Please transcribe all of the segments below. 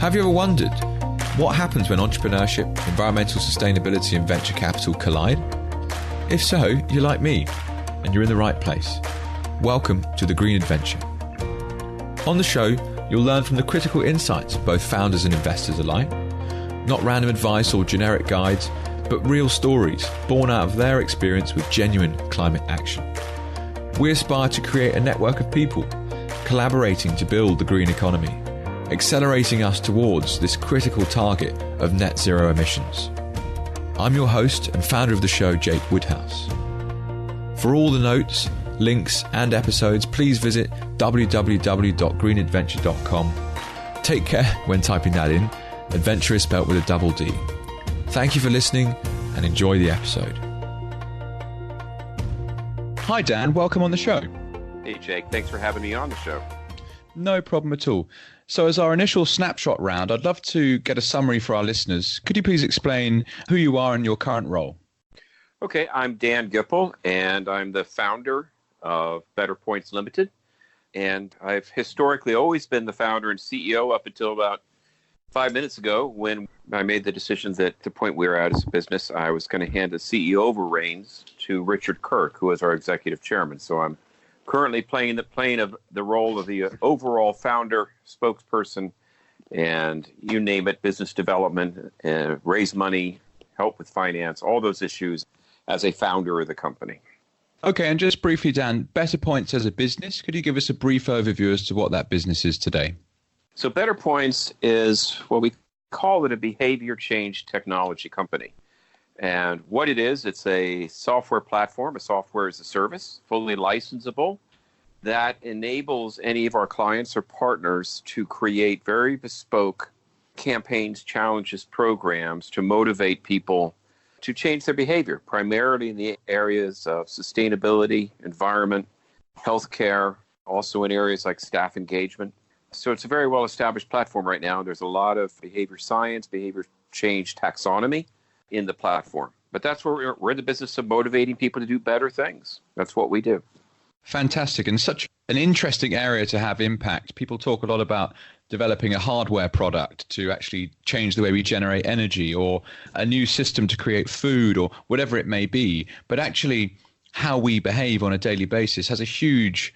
Have you ever wondered what happens when entrepreneurship, environmental sustainability and venture capital collide? If so, you're like me, and you're in the right place. Welcome to The Green Adventure. On the show, you'll learn from the critical insights of both founders and investors alike. Not random advice or generic guides, but real stories born out of their experience with genuine climate action. We aspire to create a network of people collaborating to build the green economy, accelerating us towards this critical target of net zero emissions. I'm your host and founder of the show, Jake Woodhouse. For all the notes, links and episodes, please visit www.greenadventure.com. Take care when typing that in. Adventure is spelt with a double D. Thank you for listening and enjoy the episode. Hi Dan, welcome on the show. Hey Jake, thanks for having me on the show. No problem at all. So as our initial snapshot round, I'd love to get a summary for our listeners. Could you please explain who you are and your current role? Okay, I'm Dan Gipple, and I'm the founder of BetterPoints Limited. And I've historically always been the founder and CEO up until about 5 minutes ago when I made the decision that at the point we were at as a business, I was going to hand the CEO reins to Richard Kirk, who is our executive chairman. So I'm currently playing the role of the overall founder, spokesperson, and you name it, business development, raise money, help with finance, all those issues as a founder of the company. Okay, and just briefly, Dan, BetterPoints as a business, could you give us a brief overview as to what that business is today? So BetterPoints is what we call it a behavior change technology company. And what it is, it's a software platform, a software as a service, fully licensable, that enables any of our clients or partners to create very bespoke campaigns, challenges, programs to motivate people to change their behavior, primarily in the areas of sustainability, environment, healthcare, also in areas like staff engagement. So it's a very well-established platform right now. There's a lot of behavior science, behavior change taxonomy in the platform. But that's where we're in the business of motivating people to do better things. That's what we do. Fantastic. And such an interesting area to have impact. People talk a lot about developing a hardware product to actually change the way we generate energy, or a new system to create food, or whatever it may be. But actually, how we behave on a daily basis has a huge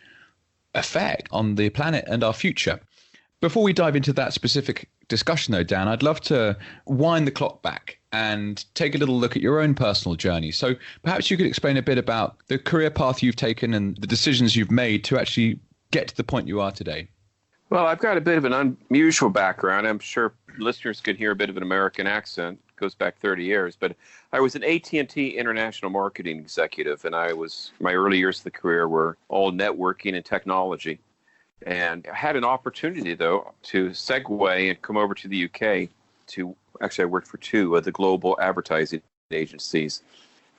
effect on the planet and our future. Before we dive into that specific discussion, though, Dan, I'd love to wind the clock back and take a little look at your own personal journey. So perhaps you could explain a bit about the career path you've taken and the decisions you've made to actually get to the point you are today. Well, I've got a bit of an unusual background. I'm sure listeners could hear a bit of an American accent. It goes back 30 years. But I was an AT&T international marketing executive, and my early years of the career were all networking and technology. And I had an opportunity, though, to segue and come over to the UK I worked for two of the global advertising agencies.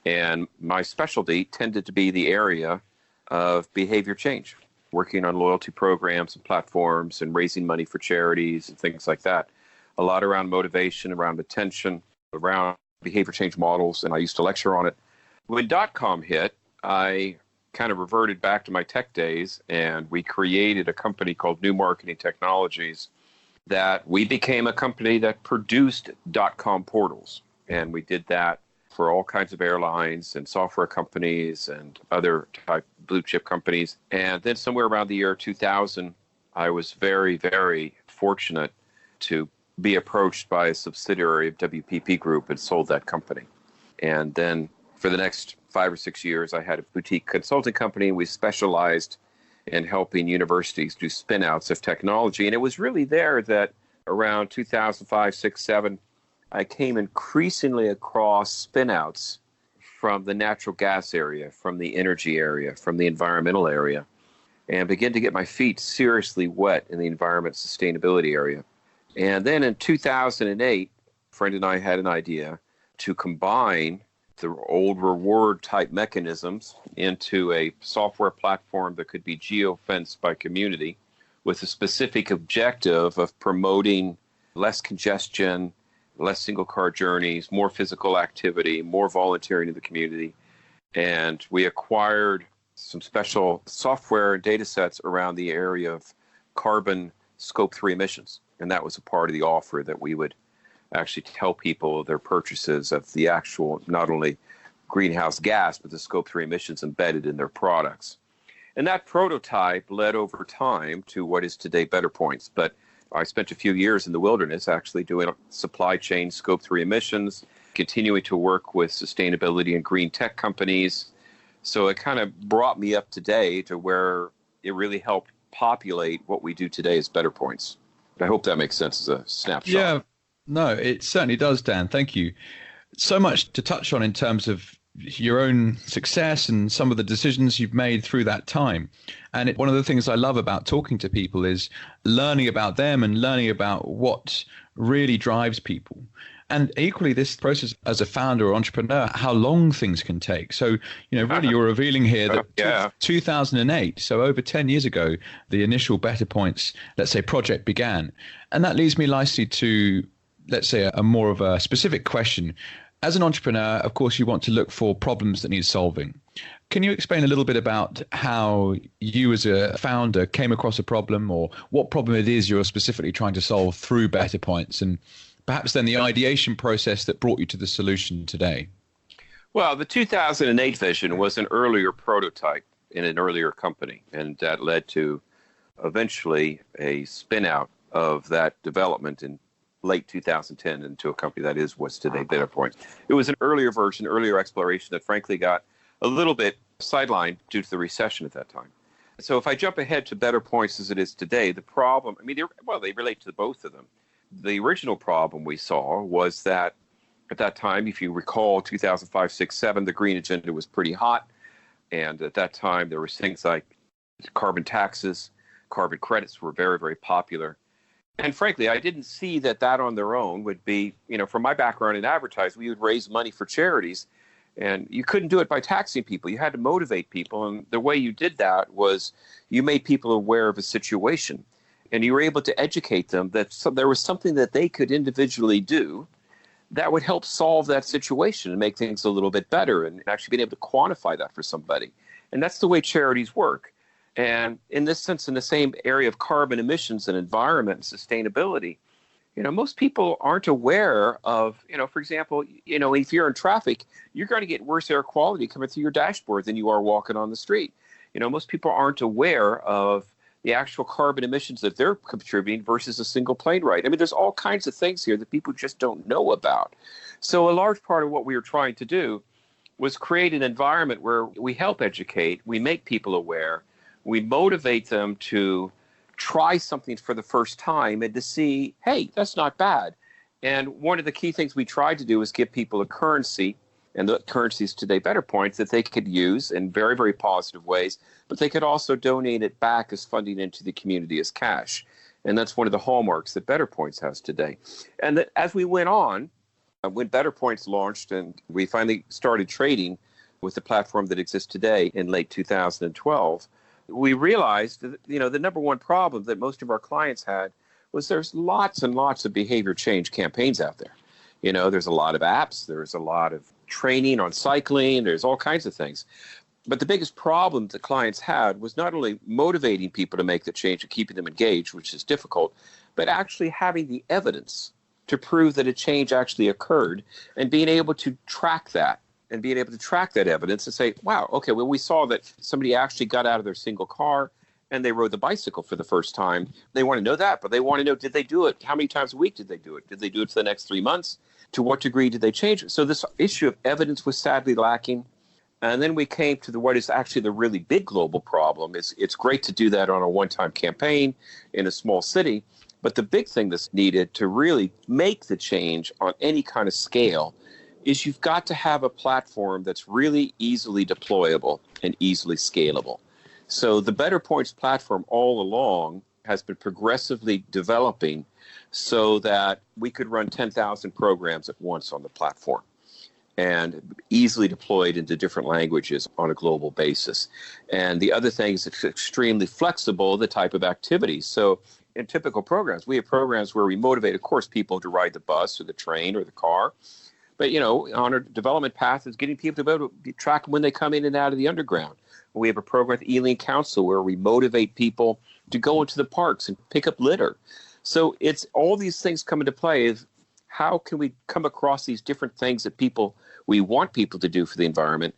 And my specialty tended to be the area of behavior change, working on loyalty programs and platforms and raising money for charities and things like that. A lot around motivation, around attention, around behavior change models, and I used to lecture on it. When .com hit, I kind of reverted back to my tech days, and we created a company called New Marketing Technologies that we became a company that produced .com portals. And we did that for all kinds of airlines and software companies and other type blue chip companies. And then somewhere around the year 2000, I was very, very fortunate to be approached by a subsidiary of WPP Group and sold that company. And then for the next 5 or 6 years, I had a boutique consulting company. We specialized in helping universities do spin-outs of technology. And it was really there that around 2005, 6, 7, I came increasingly across spin-outs from the natural gas area, from the energy area, from the environmental area, and began to get my feet seriously wet in the environment sustainability area. And then in 2008, a friend and I had an idea to combine the old reward type mechanisms into a software platform that could be geo-fenced by community with a specific objective of promoting less congestion, less single car journeys, more physical activity, more volunteering in the community. And we acquired some special software and data sets around the area of carbon scope 3 emissions. And that was a part of the offer, that we would actually tell people their purchases of the actual, not only greenhouse gas, but the Scope 3 emissions embedded in their products. And that prototype led over time to what is today BetterPoints. But I spent a few years in the wilderness actually doing supply chain Scope 3 emissions, continuing to work with sustainability and green tech companies. So it kind of brought me up today to where it really helped populate what we do today as BetterPoints. I hope that makes sense as a snapshot. Yeah, no, it certainly does, Dan. Thank you. So much to touch on in terms of your own success and some of the decisions you've made through that time. And one of the things I love about talking to people is learning about them and learning about what really drives people. And equally, this process as a founder or entrepreneur, how long things can take. So, really you're revealing here that 2008, so over 10 years ago, the initial BetterPoints, let's say, project began. And that leads me nicely to, let's say, a more of a specific question. As an entrepreneur, of course, you want to look for problems that need solving. Can you explain a little bit about how you as a founder came across a problem, or what problem it is you're specifically trying to solve through BetterPoints, and perhaps then the ideation process that brought you to the solution today? Well, the 2008 vision was an earlier prototype in an earlier company, and that led to eventually a spin out of that development in late 2010 into a company that is what's today BetterPoints. It was an earlier version, earlier exploration that frankly got a little bit sidelined due to the recession at that time. So if I jump ahead to BetterPoints as it is today, the problem, they relate to both of them. The original problem we saw was that at that time, if you recall, 2005, 6, 7, the green agenda was pretty hot. And at that time, there was things like carbon taxes, carbon credits were very, very popular. And frankly, I didn't see that on their own would be, from my background in advertising, we would raise money for charities. And you couldn't do it by taxing people. You had to motivate people. And the way you did that was you made people aware of a situation. And you were able to educate them that there was something that they could individually do that would help solve that situation and make things a little bit better, and actually being able to quantify that for somebody. And that's the way charities work. And in this sense, in the same area of carbon emissions and environment and sustainability, most people aren't aware of, for example, if you're in traffic, you're going to get worse air quality coming through your dashboard than you are walking on the street. Most people aren't aware of the actual carbon emissions that they're contributing versus a single plane ride. There's all kinds of things here that people just don't know about. So a large part of what we were trying to do was create an environment where we help educate, we make people aware, we motivate them to try something for the first time and to see, hey, that's not bad. And one of the key things we tried to do is give people a currency, and the currency is today BetterPoints, that they could use in very, very positive ways, but they could also donate it back as funding into the community as cash. And that's one of the hallmarks that BetterPoints has today. And that as we went on, when BetterPoints launched and we finally started trading with the platform that exists today in late 2012, we realized that, the number one problem that most of our clients had was there's lots and lots of behavior change campaigns out there. There's a lot of apps, there's a lot of training on cycling, there's all kinds of things. But the biggest problem that clients had was not only motivating people to make the change and keeping them engaged, which is difficult, but actually having the evidence to prove that a change actually occurred and being able to track that. And being able to track that evidence and say, wow, okay, well, we saw that somebody actually got out of their single car and they rode the bicycle for the first time. They want to know that, but they want to know, did they do it? How many times a week did they do it? Did they do it for the next 3 months? To what degree did they change it? So this issue of evidence was sadly lacking. And then we came to what is actually the really big global problem. It's great to do that on a one-time campaign in a small city, but the big thing that's needed to really make the change on any kind of scale is you've got to have a platform that's really easily deployable and easily scalable. So the BetterPoints platform all along has been progressively developing so that we could run 10,000 programs at once on the platform and easily deployed into different languages on a global basis. And the other thing is it's extremely flexible, the type of activities. So in typical programs, we have programs where we motivate, of course, people to ride the bus or the train or the car. But, on a development path is getting people to be able to track when they come in and out of the underground, We have a program with Ealing Council where we motivate people to go into the parks and pick up litter. So it's all these things come into play of how can we come across these different things that we want people to do for the environment.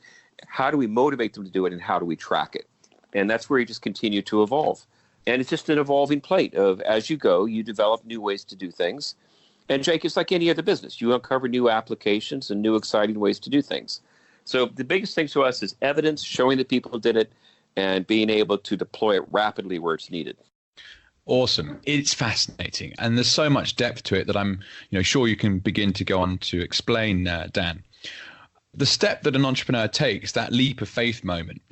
How do we motivate them to do it, and how do we track it? And that's where you just continue to evolve. And it's just an evolving plate of, as you go, you develop new ways to do things. And Jake, it's like any other business. You uncover new applications and new exciting ways to do things. So the biggest thing to us is evidence, showing that people did it, and being able to deploy it rapidly where it's needed. Awesome. It's fascinating. And there's so much depth to it that I'm sure you can begin to go on to explain, Dan. The step that an entrepreneur takes, that leap of faith moment,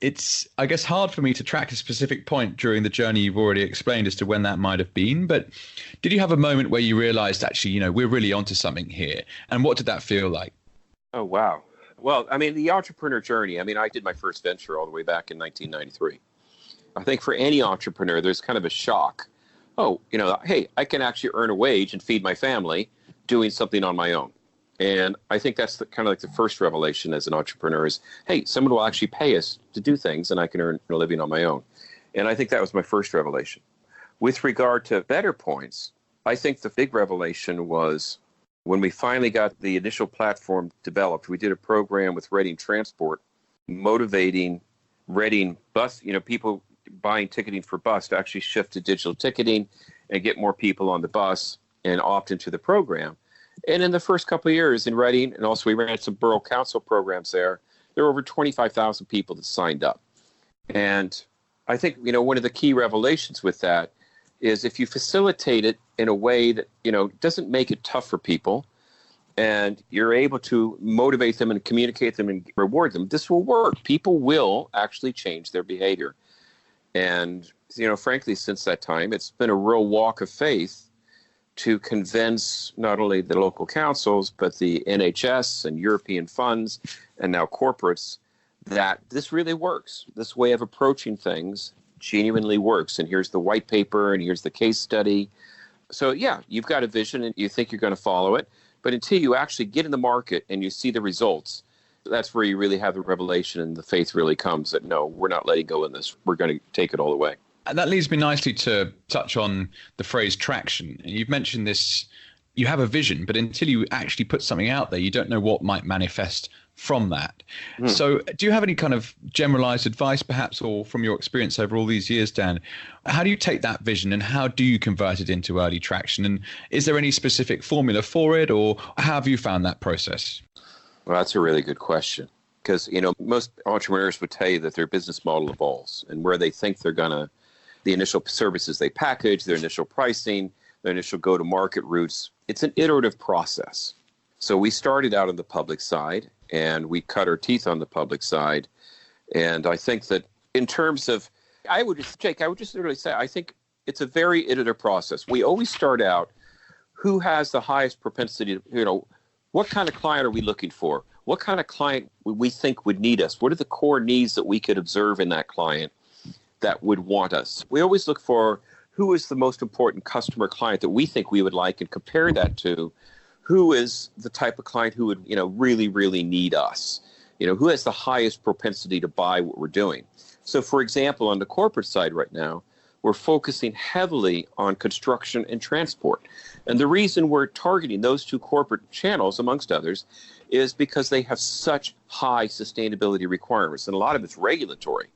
it's, I guess, hard for me to track a specific point during the journey you've already explained as to when that might have been. But did you have a moment where you realized, actually, we're really onto something here? And what did that feel like? Oh, wow. Well, I mean, the entrepreneur journey, I did my first venture all the way back in 1993. I think for any entrepreneur, there's kind of a shock. Oh, hey, I can actually earn a wage and feed my family doing something on my own. And I think that's kind of like the first revelation as an entrepreneur is, hey, someone will actually pay us to do things and I can earn a living on my own. And I think that was my first revelation. With regard to BetterPoints, I think the big revelation was when we finally got the initial platform developed. We did a program with Reading Transport, motivating Reading bus, people buying ticketing for bus to actually shift to digital ticketing and get more people on the bus and opt into the program. And in the first couple of years in Reading, and also we ran some borough council programs there were over 25,000 people that signed up. And I think, one of the key revelations with that is if you facilitate it in a way that, doesn't make it tough for people, and you're able to motivate them and communicate them and reward them, this will work. People will actually change their behavior. And, frankly, since that time, it's been a real walk of faith to convince not only the local councils, but the NHS and European funds and now corporates that this really works. This way of approaching things genuinely works. And here's the white paper and here's the case study. So, yeah, you've got a vision and you think you're going to follow it. But until you actually get in the market and you see the results, that's where you really have the revelation and the faith really comes that, no, we're not letting go in this. We're going to take it all the way. And that leads me nicely to touch on the phrase traction. And you've mentioned this, you have a vision, but until you actually put something out there, you don't know what might manifest from that. So do you have any kind of generalized advice perhaps, or from your experience over all these years, Dan, how do you take that vision and how do you convert it into early traction? And is there any specific formula for it, or how have you found that process? Well, that's a really good question. Because, most entrepreneurs would tell you that their business model evolves and where they think they're going to, the initial services they package, their initial pricing, their initial go-to-market routes, it's an iterative process. So we started out on the public side and we cut our teeth on the public side. And I think that in terms of, Jake, I would just literally say, I think it's a very iterative process. We always start out, who has the highest propensity to, what kind of client are we looking for? What kind of client we think would need us? What are the core needs that we could observe in that client that would want us? We always look for who is the most important customer client that we think we would like and compare that to who is the type of client who would, really, really need us. Who has the highest propensity to buy what we're doing. So, for example, on the corporate side right now, we're focusing heavily on construction and transport. And the reason we're targeting those two corporate channels, amongst others, is because they have such high sustainability requirements. And a lot of it's regulatory.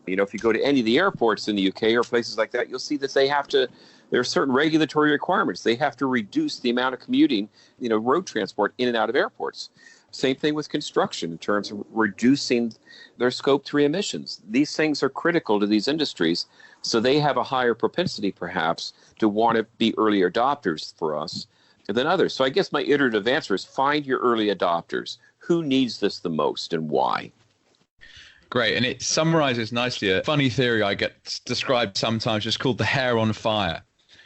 If you go to any of the airports in the UK or places like that, you'll see that there are certain regulatory requirements. They have to reduce the amount of commuting, road transport in and out of airports. Same thing with construction in terms of reducing their Scope 3 emissions. These things are critical to these industries, so they have a higher propensity perhaps to want to be early adopters for us than others. So I guess my iterative answer is find your early adopters. Who needs this the most and why? Great. And it summarizes nicely a funny theory I get described sometimes, just called the hair on fire.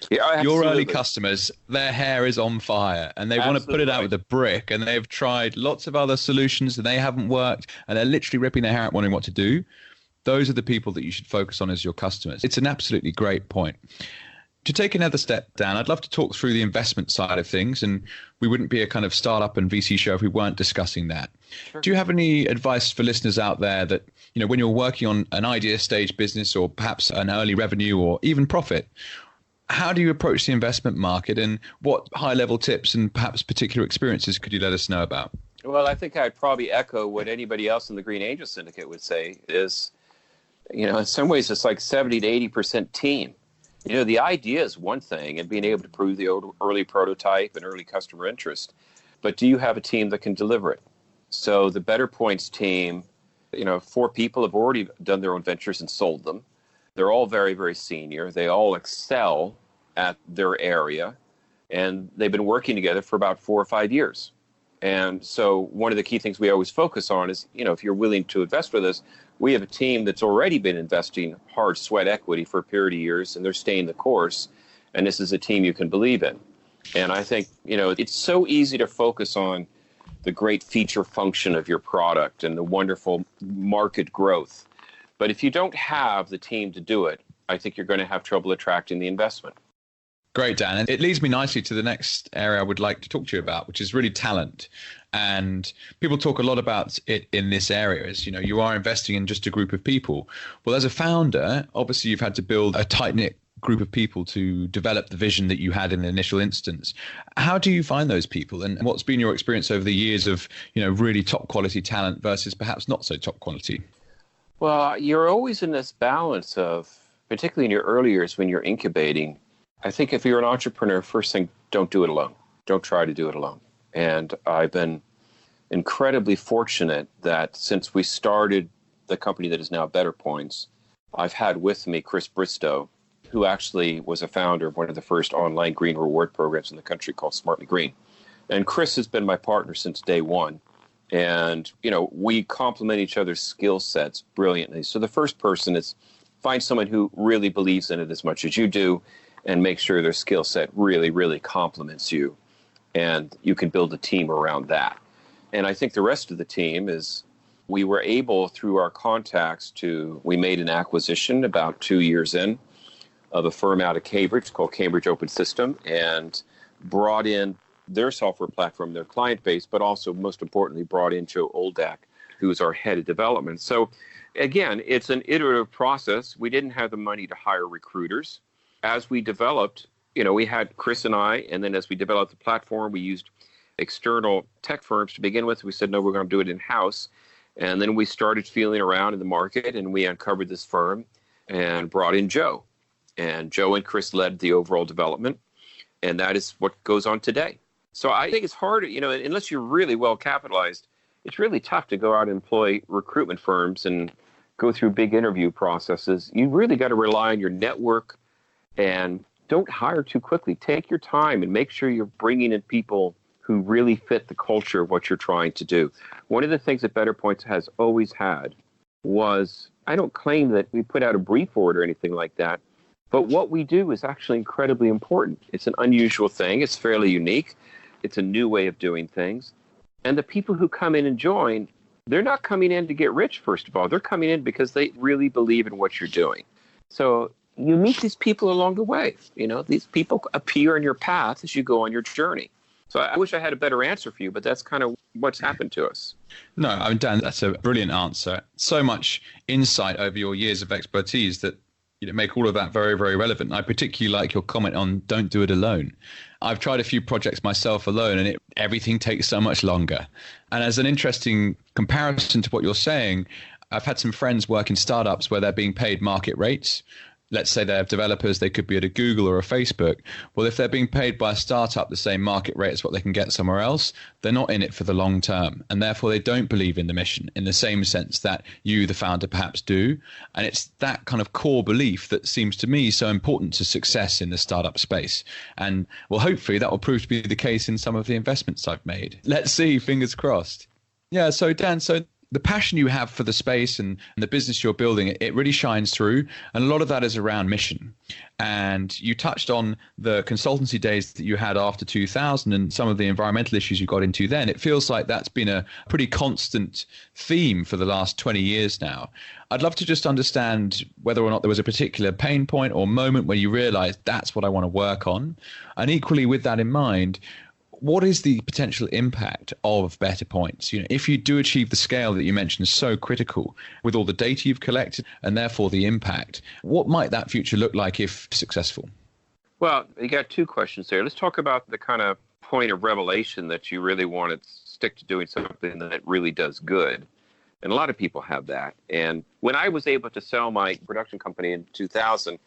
Yeah, your early customers, their hair is on fire and they want to put it out with a brick, and they've tried lots of other solutions and they haven't worked, and they're literally ripping their hair out wondering what to do. Those are the people that you should focus on as your customers. It's an absolutely great point. To take another step, Dan, I'd love to talk through the investment side of things, and we wouldn't be a kind of startup and VC show if we weren't discussing that. Sure. Do you have any advice for listeners out there that, when you're working on an idea stage business or perhaps an early revenue or even profit, how do you approach the investment market, and what high-level tips and perhaps particular experiences could you let us know about? Well, I think I'd probably echo what anybody else in the Green Angel Syndicate would say is, in some ways it's like 70 to 80% team. The idea is one thing and being able to prove the early prototype and early customer interest, but do you have a team that can deliver it? So the BetterPoints team, 4 people have already done their own ventures and sold them. They're all very, very senior. They all excel at their area, and they've been working together for about 4 or 5 years. And so one of the key things we always focus on is, if you're willing to invest with us, we have a team that's already been investing hard sweat equity for a period of years, and they're staying the course. And this is a team you can believe in. And I think, it's so easy to focus on the great feature function of your product and the wonderful market growth. But if you don't have the team to do it, I think you're going to have trouble attracting the investment. Great, Dan. And it leads me nicely to the next area I would like to talk to you about, which is really talent. And people talk a lot about it in this area as, you are investing in just a group of people. Well, as a founder, obviously you've had to build a tight-knit group of people to develop the vision that you had in the initial instance. How do you find those people? And what's been your experience over the years of, really top quality talent versus perhaps not so top quality? Well, you're always in this balance of, particularly in your early years when you're incubating, I think if you're an entrepreneur, first thing, don't do it alone. Don't try to do it alone. And I've been incredibly fortunate that since we started the company that is now BetterPoints, I've had with me Chris Bristow, who actually was a founder of one of the first online green reward programs in the country called Smartly Green. And Chris has been my partner since day one. And, we complement each other's skill sets brilliantly. So the first person is find someone who really believes in it as much as you do, and make sure their skill set really, really complements you. And you can build a team around that. And I think the rest of the team is, we were able, through our contacts, we made an acquisition about 2 years in of a firm out of Cambridge called Cambridge Open System, and brought in their software platform, their client base, but also, most importantly, brought in Joe Oldak, who's our head of development. So again, it's an iterative process. We didn't have the money to hire recruiters. As we developed, we had Chris and I, and then as we developed the platform, we used external tech firms to begin with. We said, no, we're going to do it in-house. And then we started feeling around in the market, and we uncovered this firm and brought in Joe. And Joe and Chris led the overall development, and that is what goes on today. So I think it's hard, unless you're really well capitalized, it's really tough to go out and employ recruitment firms and go through big interview processes. You really got to rely on your network. And don't hire too quickly. Take your time and make sure you're bringing in people who really fit the culture of what you're trying to do. One of the things that BetterPoints has always had was, I don't claim that we put out a brief board or anything like that, but what we do is actually incredibly important. It's an unusual thing. It's fairly unique. It's a new way of doing things. And the people who come in and join, they're not coming in to get rich, first of all. They're coming in because they really believe in what you're doing. So you meet these people along the way. These people appear in your path as you go on your journey. So I wish I had a better answer for you, but that's kind of what's happened to us. No, Dan, that's a brilliant answer. So much insight over your years of expertise that make all of that very, very relevant. I particularly like your comment on don't do it alone. I've tried a few projects myself alone, and everything takes so much longer. And as an interesting comparison to what you're saying, I've had some friends work in startups where they're being paid market rates. Let's say they're developers, they could be at a Google or a Facebook. Well, if they're being paid by a startup the same market rate as what they can get somewhere else, they're not in it for the long term. And therefore, they don't believe in the mission in the same sense that you, the founder, perhaps do. And it's that kind of core belief that seems to me so important to success in the startup space. And well, hopefully that will prove to be the case in some of the investments I've made. Let's see, fingers crossed. Yeah, so Dan, the passion you have for the space and the business you're building, it really shines through. And a lot of that is around mission. And you touched on the consultancy days that you had after 2000 and some of the environmental issues you got into then. It feels like that's been a pretty constant theme for the last 20 years now. I'd love to just understand whether or not there was a particular pain point or moment where you realized that's what I want to work on. And equally with that in mind, what is the potential impact of BetterPoints? You know, if you do achieve the scale that you mentioned is so critical with all the data you've collected and therefore the impact, what might that future look like if successful? Well, you got two questions there. Let's talk about the kind of point of revelation that you really want to stick to doing something that really does good. And a lot of people have that. And when I was able to sell my production company in 2000,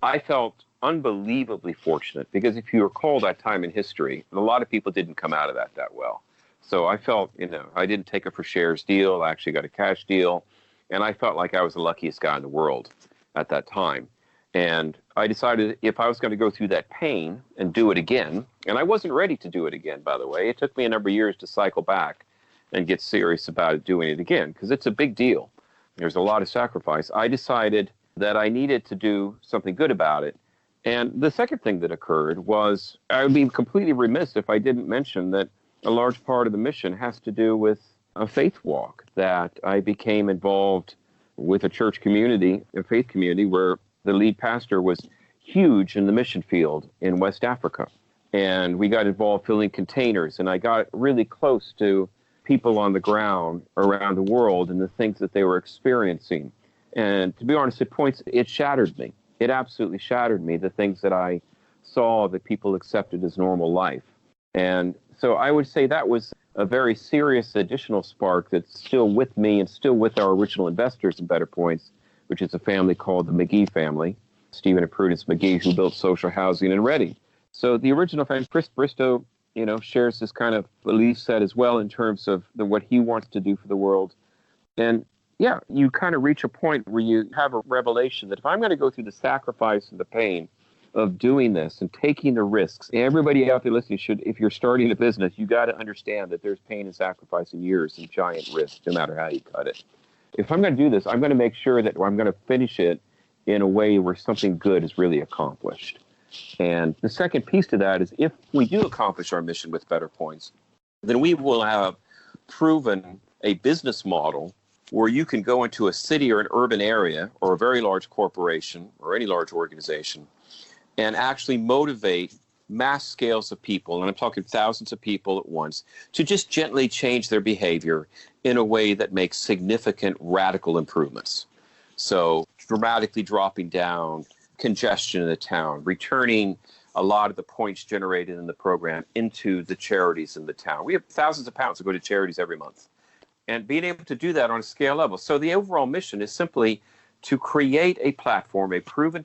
I felt unbelievably fortunate, because if you recall that time in history, a lot of people didn't come out of that well. So I felt, I didn't take a for shares deal. I actually got a cash deal. And I felt like I was the luckiest guy in the world at that time. And I decided if I was going to go through that pain and do it again, and I wasn't ready to do it again, by the way. It took me a number of years to cycle back and get serious about doing it again, because it's a big deal. There's a lot of sacrifice. I decided that I needed to do something good about it. And the second thing that occurred was, I would be completely remiss if I didn't mention that a large part of the mission has to do with a faith walk, that I became involved with a church community, a faith community, where the lead pastor was huge in the mission field in West Africa. And we got involved filling containers, and I got really close to people on the ground around the world and the things that they were experiencing. And to be honest, it shattered me. It absolutely shattered me, the things that I saw that people accepted as normal life. And so I would say that was a very serious additional spark that's still with me and still with our original investors in BetterPoints, which is a family called the McGee family, Stephen and Prudence McGee, who built social housing in Reading. So the original family, Chris Bristow, shares this kind of belief set as well in terms of what he wants to do for the world. And yeah, you kind of reach a point where you have a revelation that if I'm going to go through the sacrifice and the pain of doing this and taking the risks, everybody out there listening should, if you're starting a business, you got to understand that there's pain and sacrifice and years and giant risks, no matter how you cut it. If I'm going to do this, I'm going to make sure that I'm going to finish it in a way where something good is really accomplished. And the second piece to that is, if we do accomplish our mission with BetterPoints, then we will have proven a business model where you can go into a city or an urban area or a very large corporation or any large organization and actually motivate mass scales of people, and I'm talking thousands of people at once, to just gently change their behavior in a way that makes significant radical improvements. So dramatically dropping down congestion in the town, returning a lot of the points generated in the program into the charities in the town. We have thousands of pounds that go to charities every month. And being able to do that on a scale level. So the overall mission is simply to create a platform, a proven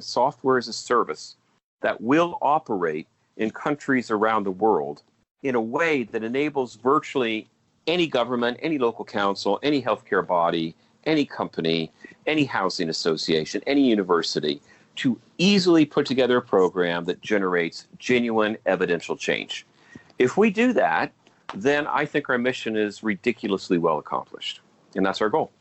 software as a service that will operate in countries around the world in a way that enables virtually any government, any local council, any healthcare body, any company, any housing association, any university to easily put together a program that generates genuine evidential change. If we do that, then I think our mission is ridiculously well accomplished. And that's our goal.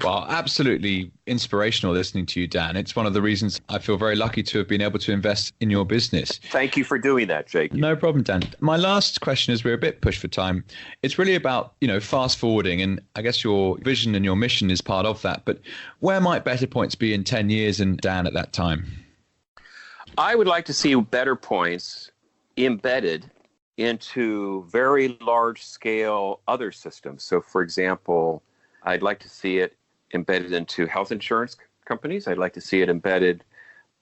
Well, absolutely inspirational listening to you, Dan. It's one of the reasons I feel very lucky to have been able to invest in your business. Thank you for doing that, Jake. No problem, Dan. My last question is, we're a bit pushed for time. It's really about, fast forwarding, and I guess your vision and your mission is part of that. But where might BetterPoints be in 10 years and Dan at that time? I would like to see BetterPoints embedded into very large-scale other systems. So, for example, I'd like to see it embedded into health insurance companies. I'd like to see it embedded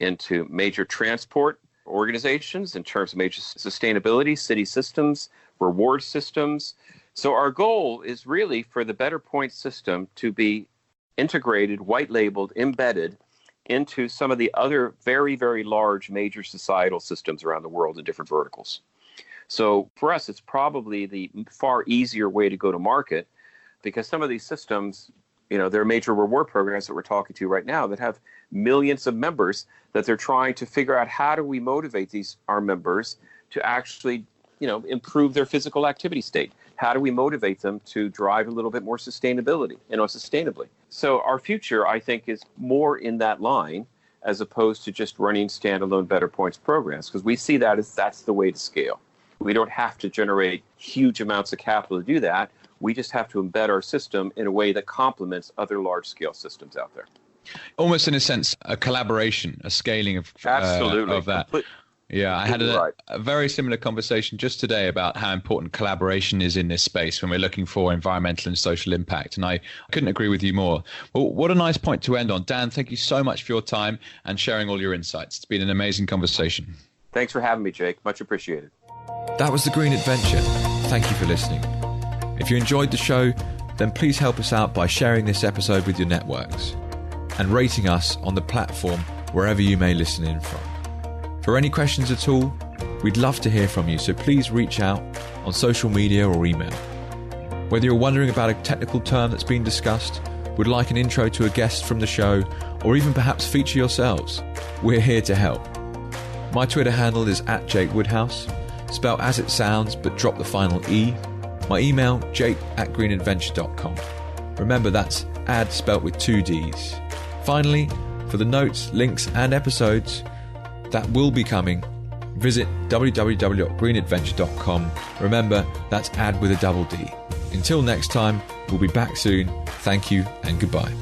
into major transport organizations in terms of major sustainability, city systems, reward systems. So our goal is really for the BetterPoints system to be integrated, white-labeled, embedded into some of the other very, very large major societal systems around the world in different verticals. So for us, it's probably the far easier way to go to market, because some of these systems, there are major reward programs that we're talking to right now that have millions of members that they're trying to figure out, how do we motivate our members to actually improve their physical activity state? How do we motivate them to drive a little bit more sustainably? So our future, I think, is more in that line as opposed to just running standalone BetterPoints programs, because we see that as that's the way to scale. We don't have to generate huge amounts of capital to do that. We just have to embed our system in a way that complements other large-scale systems out there. Almost in a sense, a collaboration, a scaling of Absolutely. Of that. Yeah, I had a very similar conversation just today about how important collaboration is in this space when we're looking for environmental and social impact. And I couldn't agree with you more. Well, what a nice point to end on. Dan, thank you so much for your time and sharing all your insights. It's been an amazing conversation. Thanks for having me, Jake. Much appreciated. That was The Green Adventure. Thank you for listening. If you enjoyed the show, then please help us out by sharing this episode with your networks and rating us on the platform wherever you may listen in from. For any questions at all, we'd love to hear from you, so please reach out on social media or email. Whether you're wondering about a technical term that's been discussed, would like an intro to a guest from the show, or even perhaps feature yourselves, we're here to help. My Twitter handle is @JakeWoodhouse, spelled as it sounds but drop the final E. My email, jake@greenadventure.com. Remember, that's ad spelt with 2 Ds. Finally, for the notes, links and episodes that will be coming, visit www.greenadventure.com. Remember, that's ad with a double D. Until next time, we'll be back soon. Thank you and goodbye.